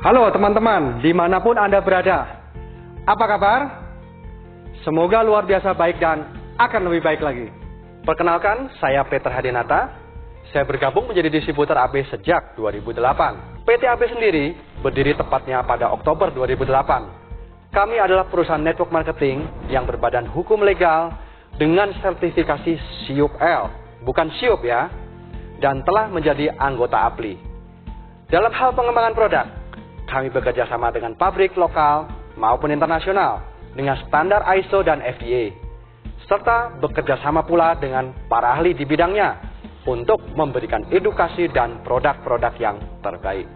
Halo teman-teman, dimanapun Anda berada. Apa kabar? Semoga luar biasa baik dan akan lebih baik lagi. Perkenalkan, saya Peter Hadinata. Saya bergabung menjadi distributor AB sejak 2008. PT AB sendiri berdiri tepatnya pada Oktober 2008. Kami adalah perusahaan network marketing yang berbadan hukum legal dengan sertifikasi SIUP-L, bukan SIUP ya, dan telah menjadi anggota APLI. Dalam hal pengembangan produk, kami bekerja sama dengan pabrik lokal maupun internasional dengan standar ISO dan FDA, serta bekerja sama pula dengan para ahli di bidangnya untuk memberikan edukasi dan produk-produk yang terbaik.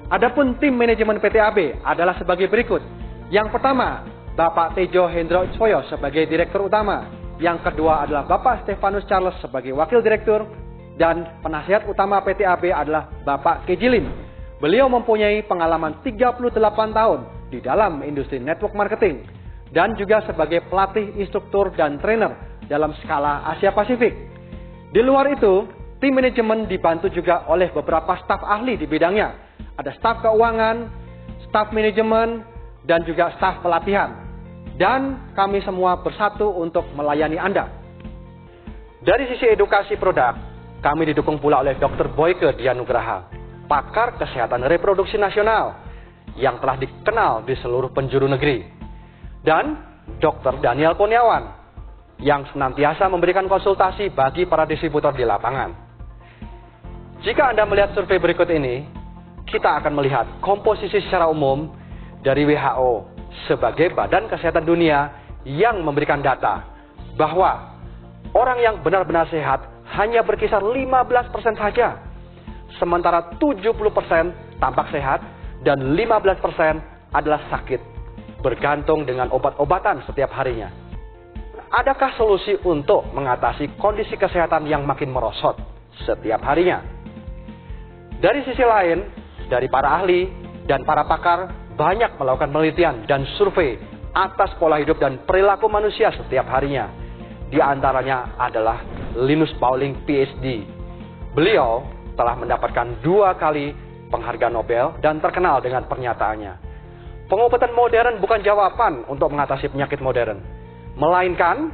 Adapun tim manajemen PT AB adalah sebagai berikut. Yang pertama, Bapak Tejo Hendro Soyo sebagai Direktur Utama. Yang kedua adalah Bapak Stefanus Charles sebagai Wakil Direktur. Dan penasihat utama PT AB adalah Bapak Kejilim. Beliau mempunyai pengalaman 38 tahun di dalam industri network marketing dan juga sebagai pelatih, instruktur, dan trainer dalam skala Asia Pasifik. Di luar itu, tim manajemen dibantu juga oleh beberapa staf ahli di bidangnya. Ada staf keuangan, staf manajemen, dan juga staf pelatihan. Dan kami semua bersatu untuk melayani Anda. Dari sisi edukasi produk, kami didukung pula oleh Dr. Boyke Dianugraha, pakar kesehatan reproduksi nasional yang telah dikenal di seluruh penjuru negeri. Dan Dr. Daniel Kurniawan yang senantiasa memberikan konsultasi bagi para distributor di lapangan. Jika Anda melihat survei berikut ini, kita akan melihat komposisi secara umum dari WHO sebagai Badan Kesehatan Dunia yang memberikan data bahwa orang yang benar-benar sehat hanya berkisar 15% saja. Sementara 70% tampak sehat dan 15% adalah sakit, bergantung dengan obat-obatan setiap harinya. Adakah solusi untuk mengatasi kondisi kesehatan yang makin merosot setiap harinya? Dari sisi lain, dari para ahli dan para pakar banyak melakukan penelitian dan survei atas pola hidup dan perilaku manusia setiap harinya. Di antaranya adalah Linus Pauling, PhD. Beliau telah mendapatkan 2 kali penghargaan Nobel dan terkenal dengan pernyataannya. Pengobatan modern bukan jawaban untuk mengatasi penyakit modern, melainkan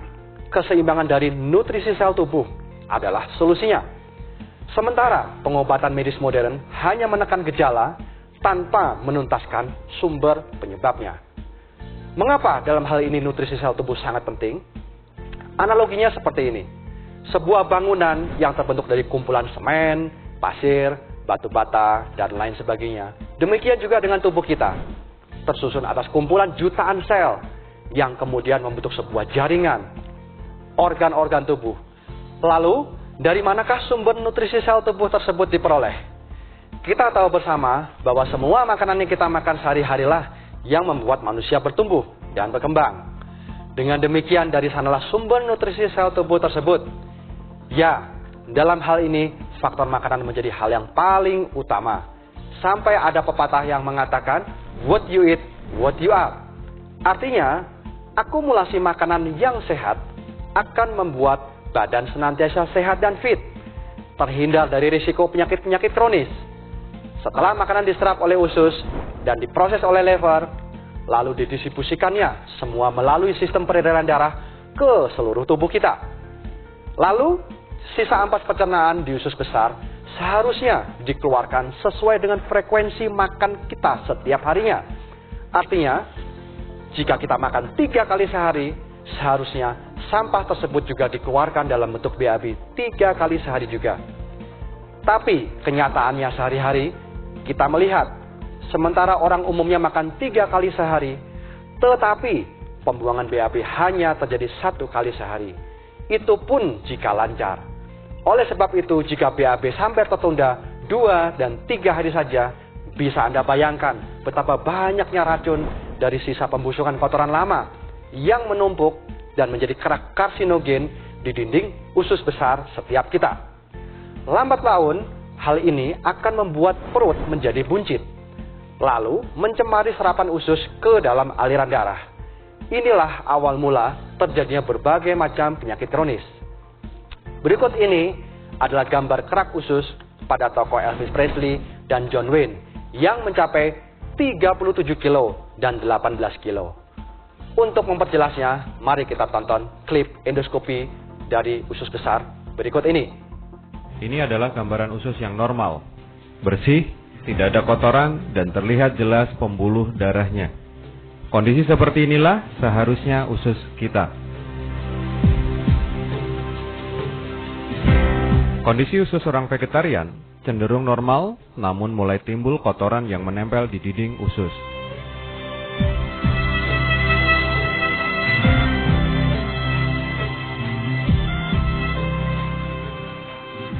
keseimbangan dari nutrisi sel tubuh adalah solusinya. Sementara pengobatan medis modern hanya menekan gejala tanpa menuntaskan sumber penyebabnya. Mengapa dalam hal ini nutrisi sel tubuh sangat penting? Analoginya seperti ini. Sebuah bangunan yang terbentuk dari kumpulan semen, pasir, batu bata, dan lain sebagainya. Demikian juga dengan tubuh kita. Tersusun atas kumpulan jutaan sel yang kemudian membentuk sebuah jaringan organ-organ tubuh. Lalu, dari manakah sumber nutrisi sel tubuh tersebut diperoleh? Kita tahu bersama bahwa semua makanan yang kita makan sehari-harilah yang membuat manusia bertumbuh dan berkembang. Dengan demikian, dari sanalah sumber nutrisi sel tubuh tersebut. Ya, dalam hal ini, faktor makanan menjadi hal yang paling utama. Sampai ada pepatah yang mengatakan, what you eat, what you are. Artinya, akumulasi makanan yang sehat akan membuat badan senantiasa sehat dan fit, terhindar dari risiko penyakit-penyakit kronis. Setelah makanan diserap oleh usus dan diproses oleh lever, lalu didistribusikannya semua melalui sistem peredaran darah ke seluruh tubuh kita. Lalu, sisa ampas pencernaan di usus besar seharusnya dikeluarkan sesuai dengan frekuensi makan kita setiap harinya. Artinya, jika kita makan 3 kali sehari, seharusnya sampah tersebut juga dikeluarkan dalam bentuk BAB 3 kali sehari juga. Tapi, kenyataannya sehari-hari, kita melihat, sementara orang umumnya makan 3 kali sehari, tetapi pembuangan BAB hanya terjadi 1 kali sehari. Itu pun jika lancar. Oleh sebab itu, jika BAB sampai tertunda 2 dan 3 hari saja, bisa Anda bayangkan betapa banyaknya racun dari sisa pembusukan kotoran lama yang menumpuk dan menjadi kerak karsinogen di dinding usus besar setiap kita. Lambat laun, hal ini akan membuat perut menjadi buncit, lalu mencemari serapan usus ke dalam aliran darah. Inilah awal mula terjadinya berbagai macam penyakit kronis. Berikut ini adalah gambar kerak usus pada tokoh Elvis Presley dan John Wayne yang mencapai 37 kilo dan 18 kilo. Untuk memperjelasnya, mari kita tonton klip endoskopi dari usus besar berikut ini. Ini adalah gambaran usus yang normal, bersih, tidak ada kotoran, dan terlihat jelas pembuluh darahnya. Kondisi seperti inilah seharusnya usus kita. Kondisi usus orang vegetarian cenderung normal, namun mulai timbul kotoran yang menempel di dinding usus.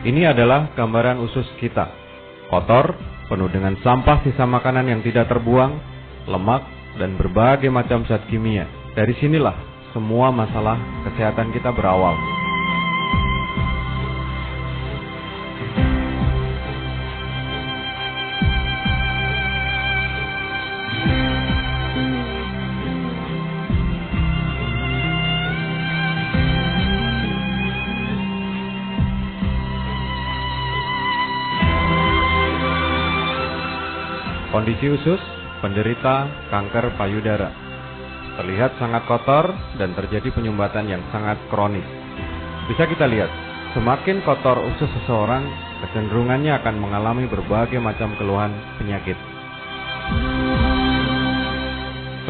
Ini adalah gambaran usus kita. Kotor, penuh dengan sampah sisa makanan yang tidak terbuang, lemak, dan berbagai macam zat kimia. Dari sinilah semua masalah kesehatan kita berawal. Kondisi usus penderita kanker payudara. Terlihat sangat kotor dan terjadi penyumbatan yang sangat kronis. Bisa kita lihat, semakin kotor usus seseorang, kecenderungannya akan mengalami berbagai macam keluhan penyakit.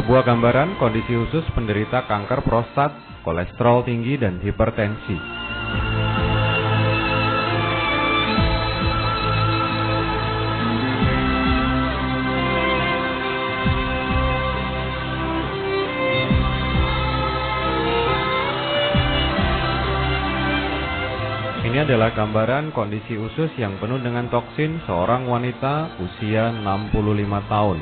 Sebuah gambaran kondisi usus penderita kanker prostat, kolesterol tinggi, dan hipertensi. Ini adalah gambaran kondisi usus yang penuh dengan toksin seorang wanita usia 65 tahun.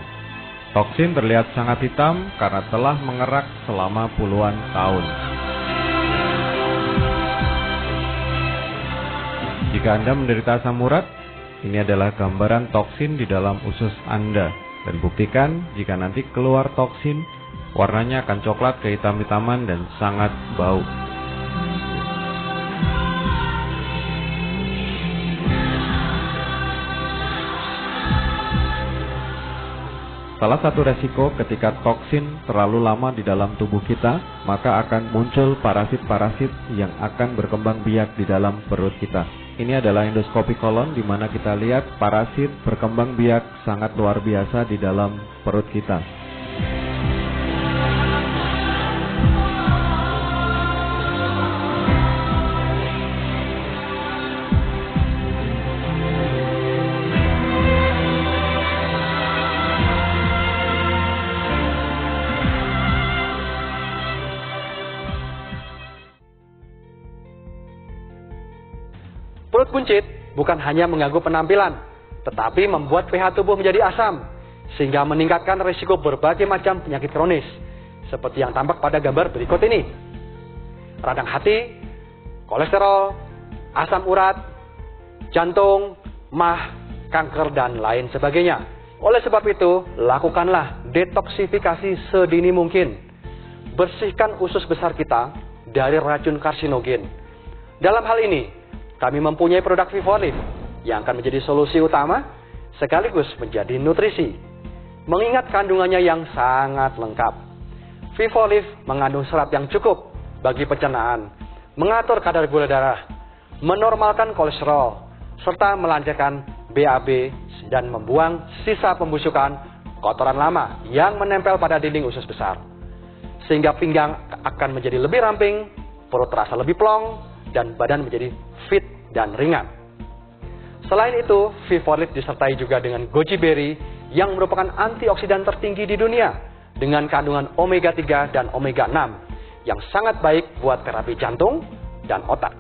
Toksin terlihat sangat hitam karena telah mengerak selama puluhan tahun. Jika Anda menderita asam urat, ini adalah gambaran toksin di dalam usus Anda. Dan buktikan jika nanti keluar toksin, warnanya akan coklat kehitam-hitaman dan sangat bau. Salah satu resiko ketika toksin terlalu lama di dalam tubuh kita, maka akan muncul parasit-parasit yang akan berkembang biak di dalam perut kita. Ini adalah endoskopi kolon di mana kita lihat parasit berkembang biak sangat luar biasa di dalam perut kita. Perut buncit bukan hanya mengganggu penampilan, tetapi membuat pH tubuh menjadi asam, sehingga meningkatkan risiko berbagai macam penyakit kronis, seperti yang tampak pada gambar berikut ini. Radang hati, kolesterol, asam urat, jantung, mah, kanker, dan lain sebagainya. Oleh sebab itu, lakukanlah detoksifikasi sedini mungkin. Bersihkan usus besar kita dari racun karsinogen. Dalam hal ini, kami mempunyai produk Vivolif yang akan menjadi solusi utama sekaligus menjadi nutrisi. Mengingat kandungannya yang sangat lengkap. Vivolif mengandung serat yang cukup bagi pencernaan, mengatur kadar gula darah, menormalkan kolesterol, serta melancarkan BAB dan membuang sisa pembusukan kotoran lama yang menempel pada dinding usus besar. Sehingga pinggang akan menjadi lebih ramping, perut terasa lebih plong, dan badan menjadi fit dan ringan. Selain itu, Vivolif disertai juga dengan goji berry yang merupakan antioksidan tertinggi di dunia dengan kandungan omega 3 dan omega 6 yang sangat baik buat terapi jantung dan otak.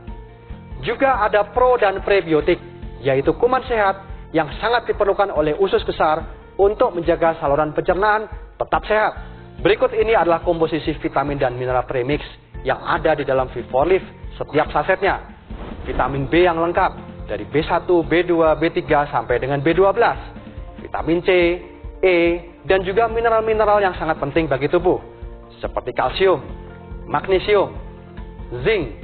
Juga ada pro dan prebiotik, yaitu kuman sehat yang sangat diperlukan oleh usus besar untuk menjaga saluran pencernaan tetap sehat. Berikut ini adalah komposisi vitamin dan mineral premix yang ada di dalam Vivolif setiap sasetnya. Vitamin B yang lengkap dari B1, B2, B3 sampai dengan B12, vitamin C, E, dan juga mineral-mineral yang sangat penting bagi tubuh seperti kalsium, magnesium, zinc,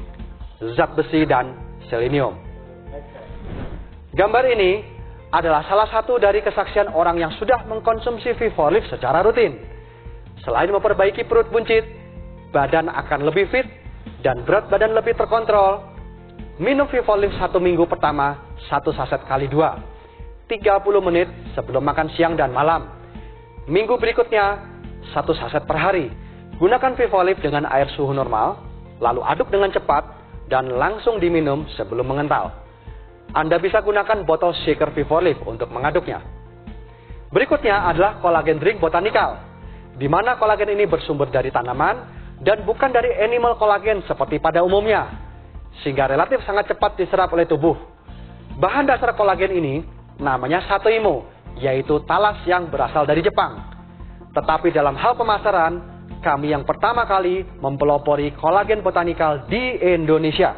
zat besi, dan selenium. Gambar ini adalah salah satu dari kesaksian orang yang sudah mengkonsumsi V4 secara rutin. Selain memperbaiki perut buncit, badan akan lebih fit, dan berat badan lebih terkontrol. Minum V4 1 minggu pertama 1 saset kali 2, 30 menit sebelum makan siang dan malam. Minggu berikutnya 1 saset per hari. Gunakan V4 dengan air suhu normal, lalu aduk dengan cepat dan langsung diminum sebelum mengental. Anda bisa gunakan botol shaker V4 untuk mengaduknya. Berikutnya adalah kolagen drink botanikal, di mana kolagen ini bersumber dari tanaman dan bukan dari animal kolagen seperti pada umumnya, sehingga relatif sangat cepat diserap oleh tubuh. Bahan dasar kolagen ini namanya satoimo, yaitu talas yang berasal dari Jepang. Tetapi dalam hal pemasaran, kami yang pertama kali mempelopori kolagen botanikal di Indonesia.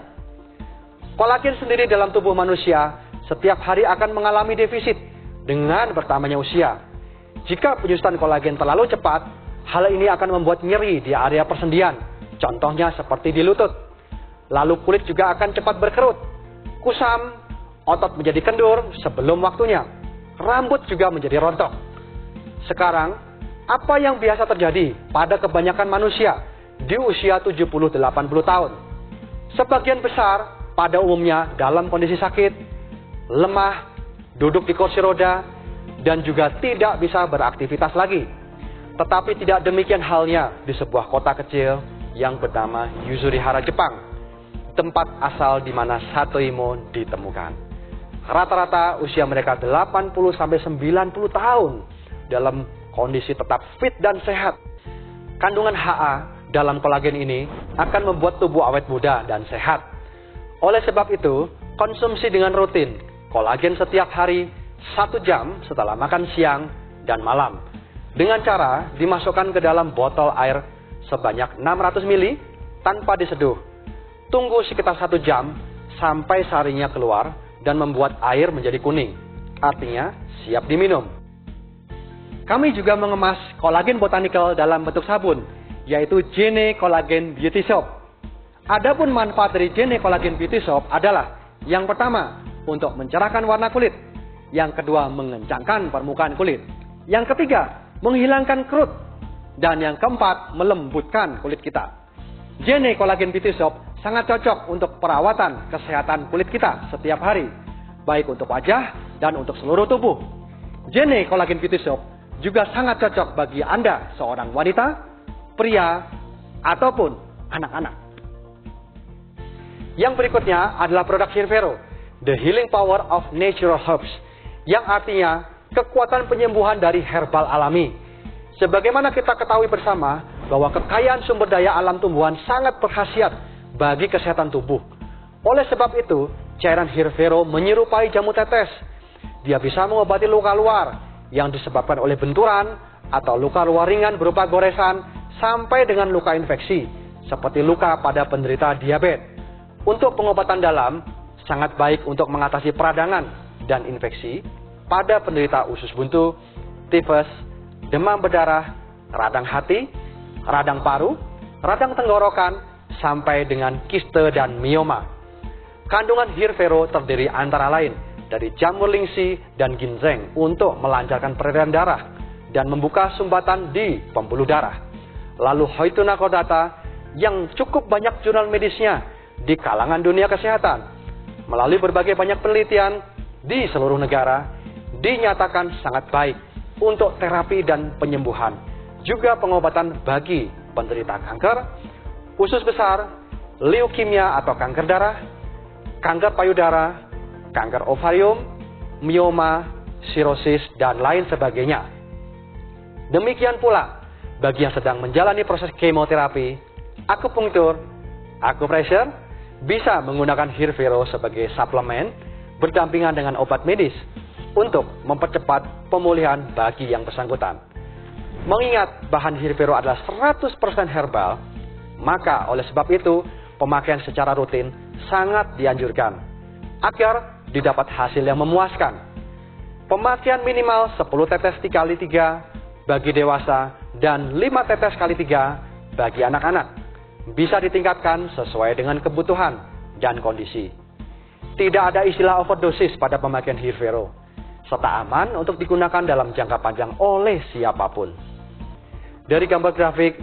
Kolagen sendiri dalam tubuh manusia setiap hari akan mengalami defisit dengan bertambahnya usia. Jika penyusutan kolagen terlalu cepat, hal ini akan membuat nyeri di area persendian, contohnya seperti di lutut. Lalu kulit juga akan cepat berkerut, kusam, otot menjadi kendur sebelum waktunya, rambut juga menjadi rontok. Sekarang, apa yang biasa terjadi pada kebanyakan manusia di usia 70-80 tahun? Sebagian besar pada umumnya dalam kondisi sakit, lemah, duduk di kursi roda, dan juga tidak bisa beraktivitas lagi. Tetapi tidak demikian halnya di sebuah kota kecil yang bernama Yuzurihara, Jepang, tempat asal di mana satoimo ditemukan. Rata-rata usia mereka 80-90 tahun dalam kondisi tetap fit dan sehat. Kandungan Ha dalam kolagen ini akan membuat tubuh awet muda dan sehat. Oleh sebab itu, konsumsi dengan rutin kolagen setiap hari 1 jam setelah makan siang dan malam, dengan cara dimasukkan ke dalam botol air sebanyak 600 ml tanpa diseduh. Tunggu sekitar 1 jam sampai sarinya keluar dan membuat air menjadi kuning, artinya siap diminum. Kami juga mengemas kolagen botanikal dalam bentuk sabun, yaitu Gene Collagen Beauty Soap. Adapun manfaat dari Gene Collagen Beauty Soap adalah, yang pertama, untuk mencerahkan warna kulit. Yang kedua, mengencangkan permukaan kulit. Yang ketiga, menghilangkan kerut. Dan yang keempat, melembutkan kulit kita. Gene Collagen Beauty Soap sangat cocok untuk perawatan kesehatan kulit kita setiap hari, baik untuk wajah dan untuk seluruh tubuh. Gene Collagen Beauty Soap juga sangat cocok bagi Anda, seorang wanita, pria, ataupun anak-anak. Yang berikutnya adalah produk Hirvero, The Healing Power of Natural Herbs, yang artinya kekuatan penyembuhan dari herbal alami. Sebagaimana kita ketahui bersama bahwa kekayaan sumber daya alam tumbuhan sangat berkhasiat bagi kesehatan tubuh. Oleh sebab itu, cairan Hirvero menyerupai jamu tetes. Dia bisa mengobati luka luar yang disebabkan oleh benturan atau luka luar ringan berupa goresan sampai dengan luka infeksi, seperti luka pada penderita diabetes. Untuk pengobatan dalam, sangat baik untuk mengatasi peradangan dan infeksi pada penderita usus buntu, tifus, demam berdarah, radang hati, radang paru, radang tenggorokan, sampai dengan kiste dan mioma. Kandungan Hirvero terdiri antara lain dari jamur lingsi dan ginseng untuk melancarkan peredaran darah dan membuka sumbatan di pembuluh darah. Lalu Hoituna cordata yang cukup banyak jurnal medisnya di kalangan dunia kesehatan. Melalui berbagai banyak penelitian di seluruh negara, dinyatakan sangat baik untuk terapi dan penyembuhan, juga pengobatan bagi penderita kanker, usus besar, leukemia atau kanker darah, kanker payudara, kanker ovarium, mioma, sirosis, dan lain sebagainya. Demikian pula bagi yang sedang menjalani proses kemoterapi, akupunktur, akupressure, bisa menggunakan Hirvero sebagai suplemen berdampingan dengan obat medis untuk mempercepat pemulihan bagi yang bersangkutan. Mengingat bahan Hirvero adalah 100% herbal, maka oleh sebab itu pemakaian secara rutin sangat dianjurkan agar didapat hasil yang memuaskan. Pemakaian minimal 10 tetes dikali 3 bagi dewasa dan 5 tetes kali 3 bagi anak-anak. Bisa ditingkatkan sesuai dengan kebutuhan dan kondisi. Tidak ada istilah overdosis pada pemakaian Hirvero. serta aman untuk digunakan dalam jangka panjang oleh siapapun. Dari gambar grafik,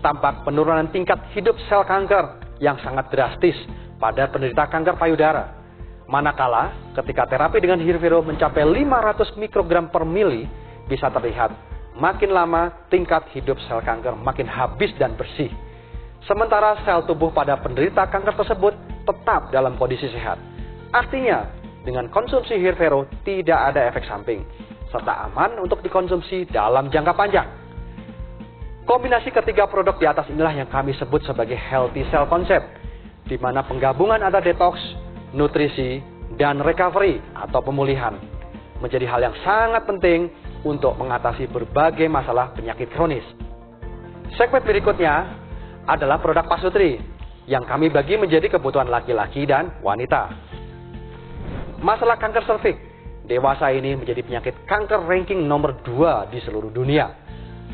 tampak penurunan tingkat hidup sel kanker yang sangat drastis pada penderita kanker payudara. Manakala ketika terapi dengan Hirvero mencapai 500 mikrogram per mili, bisa terlihat makin lama tingkat hidup sel kanker makin habis dan bersih. Sementara sel tubuh pada penderita kanker tersebut tetap dalam kondisi sehat. Artinya, dengan konsumsi Hirvero tidak ada efek samping, serta aman untuk dikonsumsi dalam jangka panjang. Kombinasi ketiga produk di atas inilah yang kami sebut sebagai healthy cell concept, di mana penggabungan antara detox, nutrisi, dan recovery atau pemulihan menjadi hal yang sangat penting untuk mengatasi berbagai masalah penyakit kronis. Segmen berikutnya adalah produk Pasutri yang kami bagi menjadi kebutuhan laki-laki dan wanita. Masalah kanker serviks dewasa ini menjadi penyakit kanker ranking nomor 2 di seluruh dunia.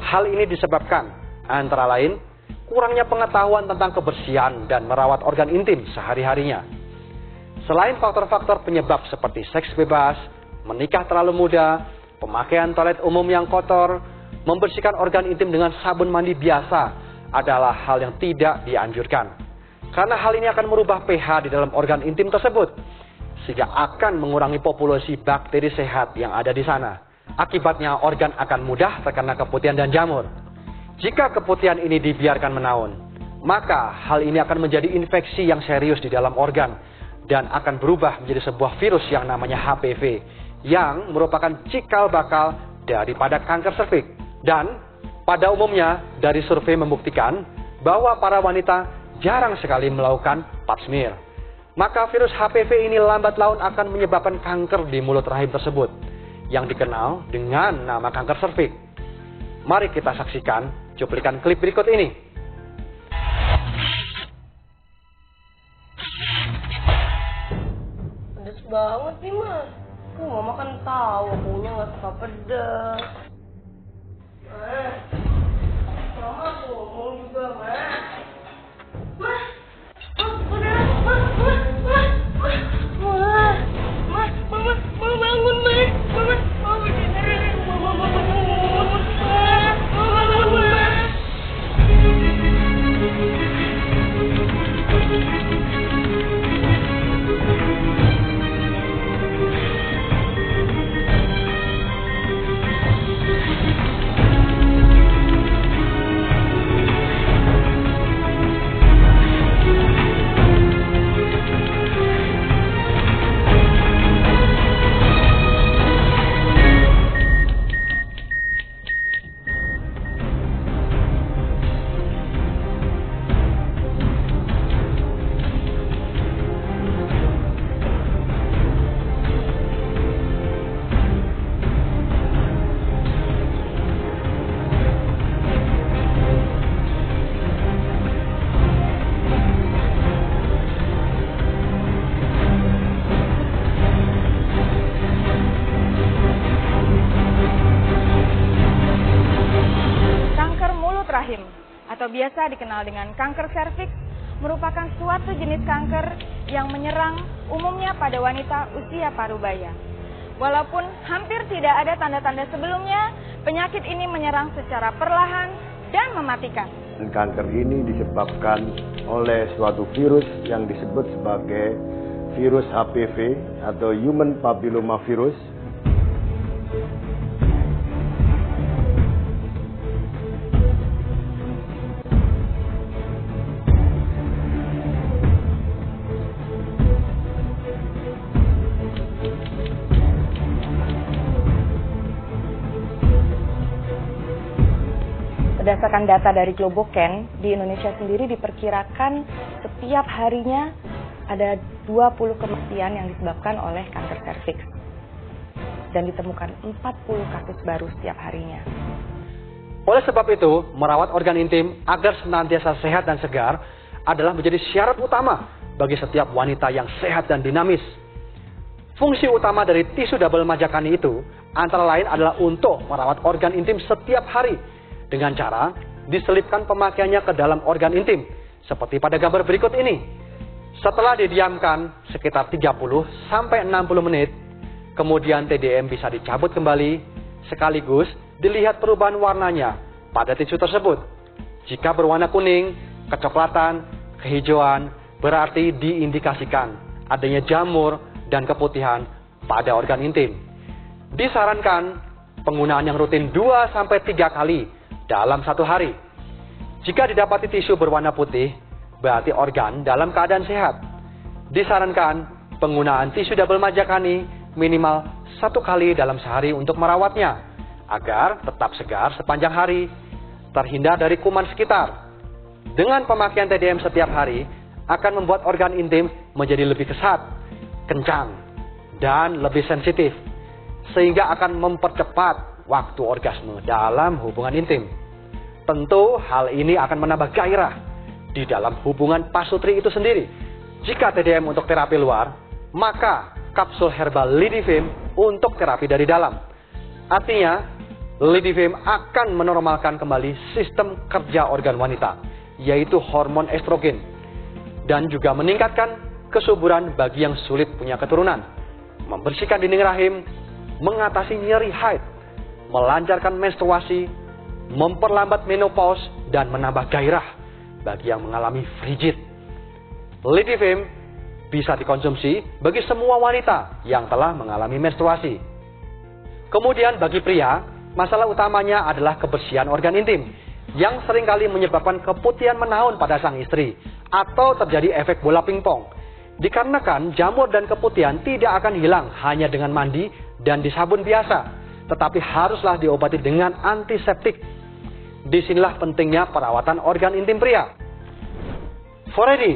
Hal ini disebabkan antara lain kurangnya pengetahuan tentang kebersihan dan merawat organ intim sehari-harinya. Selain faktor-faktor penyebab seperti seks bebas, menikah terlalu muda, pemakaian toilet umum yang kotor, membersihkan organ intim dengan sabun mandi biasa adalah hal yang tidak dianjurkan. Karena hal ini akan merubah pH di dalam organ intim tersebut, sehingga akan mengurangi populasi bakteri sehat yang ada di sana. Akibatnya organ akan mudah terkena keputihan dan jamur. Jika keputihan ini dibiarkan menaun, maka hal ini akan menjadi infeksi yang serius di dalam organ dan akan berubah menjadi sebuah virus yang namanya HPV yang merupakan cikal bakal daripada kanker serviks. Dan pada umumnya dari survei membuktikan bahwa para wanita jarang sekali melakukan pap smear. Maka virus HPV ini lambat laun akan menyebabkan kanker di mulut rahim tersebut yang dikenal dengan nama kanker serviks. Mari kita saksikan cuplikan klip berikut ini. Pedes banget nih, Mas. Mama kan tahu akunya nggak suka pedes. Mama ngomong juga, Mas. Mama bangun, Mas. Mama beneran. Mama bangun. Mama bangun, Mas. Atau biasa dikenal dengan kanker serviks merupakan suatu jenis kanker yang menyerang umumnya pada wanita usia parubaya. Walaupun hampir tidak ada tanda-tanda sebelumnya, penyakit ini menyerang secara perlahan dan mematikan. Kanker ini disebabkan oleh suatu virus yang disebut sebagai virus HPV atau Human Papilloma Virus. Berdasarkan data dari Globocan, di Indonesia sendiri diperkirakan setiap harinya ada 20 kematian yang disebabkan oleh kanker serviks. Dan ditemukan 40 kasus baru setiap harinya. Oleh sebab itu, merawat organ intim agar senantiasa sehat dan segar adalah menjadi syarat utama bagi setiap wanita yang sehat dan dinamis. Fungsi utama dari tisu double Majakani itu antara lain adalah untuk merawat organ intim setiap hari dengan cara diselipkan pemakaiannya ke dalam organ intim seperti pada gambar berikut ini. Setelah didiamkan sekitar 30 sampai 60 menit, Kemudian TDM bisa dicabut kembali, sekaligus dilihat perubahan warnanya pada tisu tersebut. Jika berwarna kuning, kecoklatan, kehijauan, berarti diindikasikan adanya jamur dan keputihan pada organ intim. Disarankan penggunaan yang rutin 2-3 kali dalam satu hari. Jika didapati tisu berwarna putih, berarti organ dalam keadaan sehat. Disarankan penggunaan tisu double majakani minimal 1 kali dalam sehari untuk merawatnya, agar tetap segar sepanjang hari, terhindar dari kuman sekitar. Dengan pemakaian TDM setiap hari, akan membuat organ intim menjadi lebih kesat, kencang, dan lebih sensitif, sehingga akan mempercepat waktu orgasme dalam hubungan intim. Tentu hal ini akan menambah gairah di dalam hubungan pasutri itu sendiri. Jika TDM untuk terapi luar, maka kapsul herbal Lidifem untuk terapi dari dalam. Artinya, Lidifem akan menormalkan kembali sistem kerja organ wanita, yaitu hormon estrogen, dan juga meningkatkan kesuburan bagi yang sulit punya keturunan, membersihkan dinding rahim, mengatasi nyeri haid, melancarkan menstruasi, memperlambat menopause, dan menambah gairah bagi yang mengalami frigid. Lidifem bisa dikonsumsi bagi semua wanita yang telah mengalami menstruasi. Kemudian bagi pria, masalah utamanya adalah kebersihan organ intim, yang seringkali menyebabkan keputihan menaun pada sang istri, atau terjadi efek bola pingpong. Dikarenakan jamur dan keputihan tidak akan hilang hanya dengan mandi dan disabun biasa, tetapi haruslah diobati dengan antiseptik. Disinilah pentingnya perawatan organ intim pria. Foredi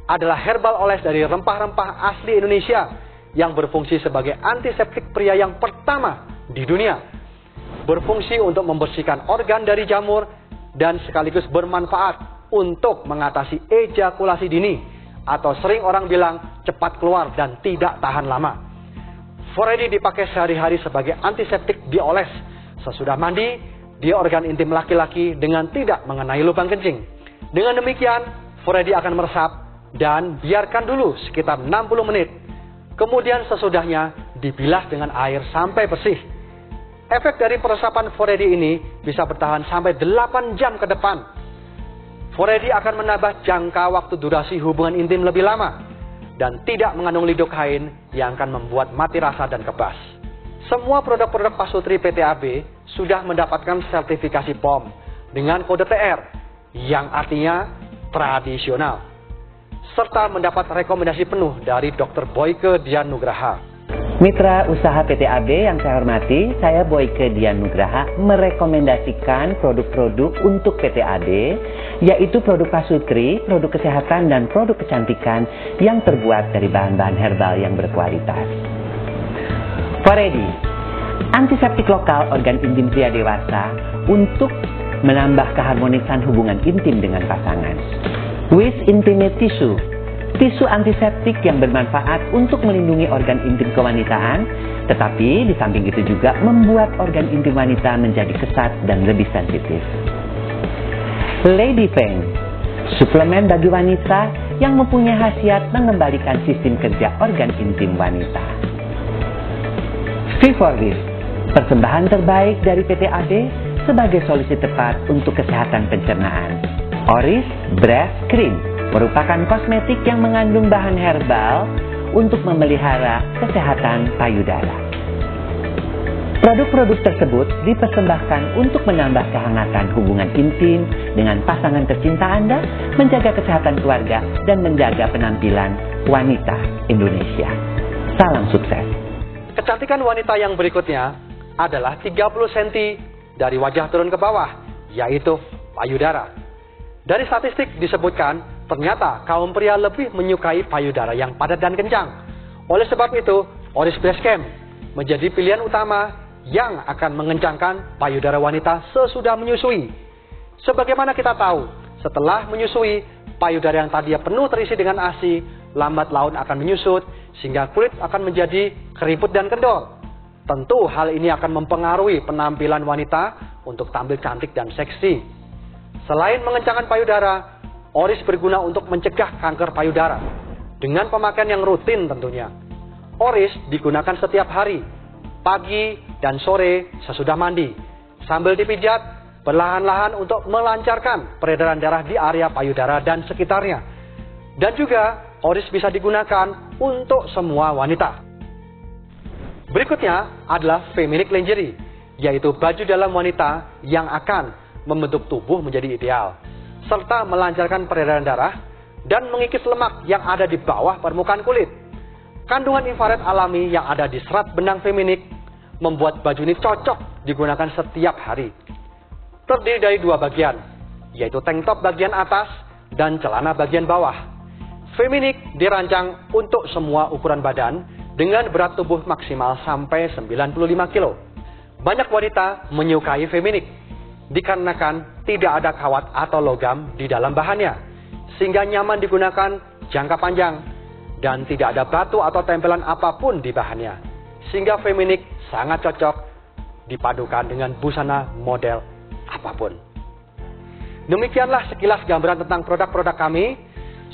adalah herbal oles dari rempah-rempah asli Indonesia yang berfungsi sebagai antiseptik pria yang pertama di dunia. Berfungsi untuk membersihkan organ dari jamur dan sekaligus bermanfaat untuk mengatasi ejakulasi dini, atau sering orang bilang cepat keluar dan tidak tahan lama. Foredi dipakai sehari-hari sebagai antiseptik dioles sesudah mandi di organ intim laki-laki dengan tidak mengenai lubang kencing. Dengan demikian, Foredi akan meresap dan biarkan dulu sekitar 60 menit. Kemudian sesudahnya dibilas dengan air sampai bersih. Efek dari peresapan Foredi ini bisa bertahan sampai 8 jam ke depan. Foredi akan menambah jangka waktu durasi hubungan intim lebih lama dan tidak mengandung lidokain yang akan membuat mati rasa dan kebas. Semua produk-produk pasutri PT AB sudah mendapatkan sertifikasi POM dengan kode TR yang artinya tradisional, serta mendapat rekomendasi penuh dari Dr. Boyke Dian Nugraha. Mitra usaha PT AB yang saya hormati, saya Boyke Dian Nugraha merekomendasikan produk-produk untuk PT AB, yaitu produk pasutri, produk kesehatan, dan produk kecantikan yang terbuat dari bahan-bahan herbal yang berkualitas. Foredi, antiseptik lokal organ intim pria dewasa untuk menambah keharmonisan hubungan intim dengan pasangan. With Intimate Tissue, tisu antiseptik yang bermanfaat untuk melindungi organ intim kewanitaan, tetapi di samping itu juga membuat organ intim wanita menjadi kesat dan lebih sensitif. Lidifem, suplemen bagi wanita yang mempunyai khasiat mengembalikan sistem kerja organ intim wanita. Viforvis, persembahan terbaik dari PT AB sebagai solusi tepat untuk kesehatan pencernaan. Oris Breast Cream merupakan kosmetik yang mengandung bahan herbal untuk memelihara kesehatan payudara. Produk-produk tersebut dipersembahkan untuk menambah kehangatan hubungan intim dengan pasangan tercinta Anda, menjaga kesehatan keluarga, dan menjaga penampilan wanita Indonesia. Salam sukses. Kecantikan wanita yang berikutnya adalah 30 cm dari wajah turun ke bawah, yaitu payudara. Dari statistik disebutkan, ternyata kaum pria lebih menyukai payudara yang padat dan kencang. Oleh sebab itu, Oris Breast Cream menjadi pilihan utama yang akan mengencangkan payudara wanita sesudah menyusui. Sebagaimana kita tahu, setelah menyusui, payudara yang tadinya penuh terisi dengan ASI, lambat laun akan menyusut, sehingga kulit akan menjadi keriput dan kendor. Tentu hal ini akan mempengaruhi penampilan wanita untuk tampil cantik dan seksi. Selain mengencangkan payudara, Oris berguna untuk mencegah kanker payudara dengan pemakaian yang rutin tentunya. Oris digunakan setiap hari, pagi dan sore sesudah mandi, sambil dipijat perlahan-lahan untuk melancarkan peredaran darah di area payudara dan sekitarnya. Dan juga Oris bisa digunakan untuk semua wanita. Berikutnya adalah Feminic Lingerie, yaitu baju dalam wanita yang akan membentuk tubuh menjadi ideal, serta melancarkan peredaran darah dan mengikis lemak yang ada di bawah permukaan kulit. Kandungan infrared alami yang ada di serat benang Feminic membuat baju ini cocok digunakan setiap hari. Terdiri dari dua bagian, yaitu tank top bagian atas dan celana bagian bawah. Feminic dirancang untuk semua ukuran badan dengan berat tubuh maksimal sampai 95 kg. Banyak wanita menyukai Feminic dikarenakan tidak ada kawat atau logam di dalam bahannya, sehingga nyaman digunakan jangka panjang dan tidak ada batu atau tempelan apapun di bahannya, sehingga Feminic sangat cocok dipadukan dengan busana model apapun. Demikianlah sekilas gambaran tentang produk-produk kami.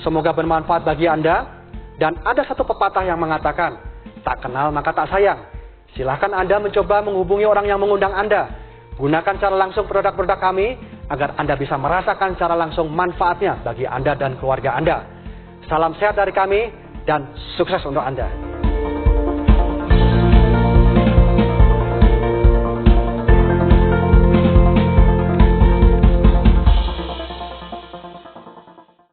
Semoga bermanfaat bagi Anda. Dan ada satu pepatah yang mengatakan, tak kenal maka tak sayang. Silahkan Anda mencoba menghubungi orang yang mengundang Anda. Gunakan secara langsung produk-produk kami agar Anda bisa merasakan secara langsung manfaatnya bagi Anda dan keluarga Anda. Salam sehat dari kami dan sukses untuk Anda.